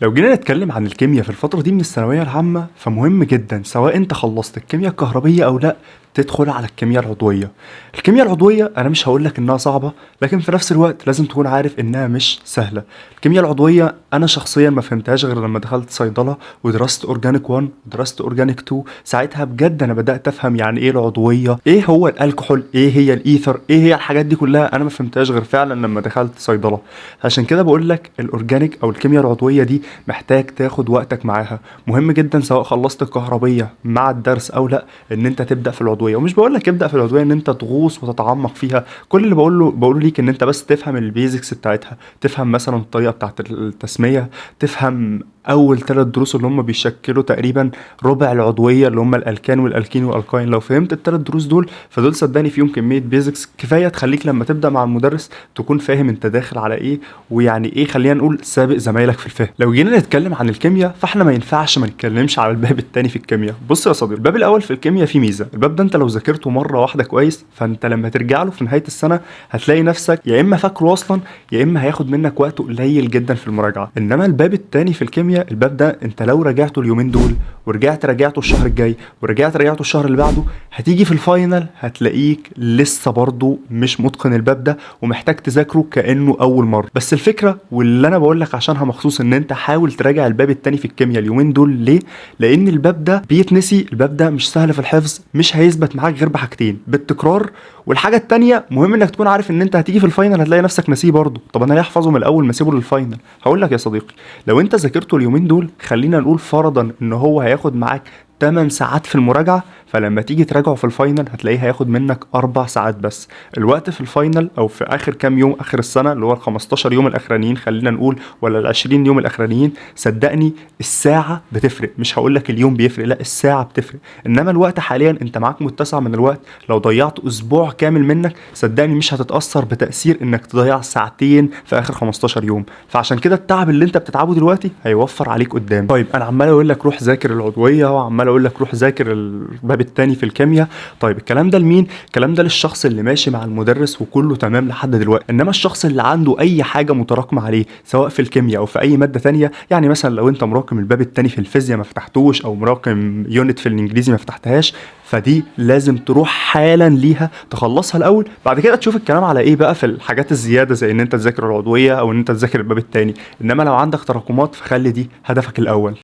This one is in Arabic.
لو جينا نتكلم عن الكيمياء في الفترة دي من الثانوية العامة فمهم جدا سواء انت خلصت الكيمياء الكهربية او لا تدخل على الكيمياء العضوية. الكيمياء العضوية انا مش هقولك انها صعبة، لكن في نفس الوقت لازم تكون عارف انها مش سهلة. الكيمياء العضوية انا شخصيا ما فهمتهاش غير لما دخلت صيدلة ودرست اورجانيك 1 ودرست اورجانيك 2. ساعتها بجد انا بدأت افهم يعني ايه العضوية، ايه هو الكحول، ايه هي الايثر، ايه هي الحاجات دي كلها. انا ما فهمتهاش غير فعلا لما دخلت صيدلة. عشان كده بقول لك الاورجانيك او الكيمياء العضوية دي محتاج تاخد وقتك معاها. مهم جدا سواء خلصت الكهربية مع الدرس او لا ان انت تبدا في العضويه. ومش بقول لك ابدا في العضويه ان انت تغوص وتتعمق فيها، كل اللي بقوله ليك ان انت بس تفهم البيزكس بتاعتها، تفهم مثلا الطريقه بتاعت التسميه، تفهم اول 3 دروس اللي هم بيشكلوا تقريبا ربع العضويه اللي هم الالكان والالكين والالقاين. لو فهمت ال3 دروس دول فدول صدقني فيهم كميه بيزكس كفايه تخليك لما تبدا مع المدرس تكون فاهم انت داخل على ايه، ويعني ايه خلينا نقول سابق زمايلك في الفهم. لو جينا نتكلم عن الكيمياء فاحنا ما ينفعش ما نتكلمش على الباب التاني في الكيمياء. بص يا صديقي، الباب الاول في الكيمياء فيه ميزه، الباب ده انت لو ذاكرته مره واحده كويس فانت لما ترجع له في نهايه السنه هتلاقي نفسك يا اما فاكره اصلا يا اما هياخد منك وقت قليل جدا في المراجعه. انما الباب التاني في الكيمياء، الباب ده انت لو راجعته اليومين دول ورجعت راجعته الشهر الجاي ورجعت راجعته الشهر اللي بعده هتيجي في الفاينل هتلاقيك لسه برضه مش متقن الباب ده ومحتاج تذاكره كانه اول مره. بس الفكره واللي انا بقول لك عشانها مخصوص ان انت حاول تراجع الباب التاني في الكيمياء اليومين دول. ليه؟ لان الباب ده بيتنسي، الباب ده مش سهل في الحفظ، مش هيثبت معاك غير بحاجتين: بالتكرار، والحاجه التانيه مهم انك تكون عارف ان انت هتيجي في الفاينل هتلاقي نفسك ناسيه برضه. طب انا ليه احفظه من الاول ما اسيبه للفاينل؟ هقول لك يا صديقي، لو انت ذاكرته اليومين دول خلينا نقول فرضا ان هو هياخد معاك 8 ساعات في المراجعة، فلما تيجي تراجعه في الفاينل هتلاقيه هياخد منك 4 ساعات بس. الوقت في الفاينل او في اخر كام يوم اخر السنة اللي هو ال 15 يوم الاخرانيين خلينا نقول، ولا ال 20 يوم الاخرانيين، صدقني الساعة بتفرق. مش هقول لك اليوم بيفرق، لا الساعة بتفرق. انما الوقت حاليا انت معاك متسع من الوقت، لو ضيعت اسبوع كامل منك صدقني مش هتتأثر بتأثير انك تضيع ساعتين في اخر 15 يوم. فعشان كده التعب اللي انت بتتعبه دلوقتي هيوفر عليك قدام. طيب انا عمال اقول لك روح ذاكر العضوية وعمال اقول لك روح ذاكر الباب التاني في الكيمياء. طيب الكلام ده لمين؟ الكلام ده للشخص اللي ماشي مع المدرس وكله تمام لحد دلوقتي. انما الشخص اللي عنده اي حاجه متراكمه عليه سواء في الكيمياء او في اي ماده تانية، يعني مثلا لو انت مراكم الباب التاني في الفيزياء ما فتحتوش او مراكم يونت في الانجليزي ما فتحتهاش، فدي لازم تروح حالا ليها تخلصها الاول، بعد كده تشوف الكلام على ايه بقى في الحاجات الزياده زي ان انت تذاكر العضويه او ان انت تذاكر الباب التاني. انما لو عندك تراكمات فخلي دي هدفك الاول.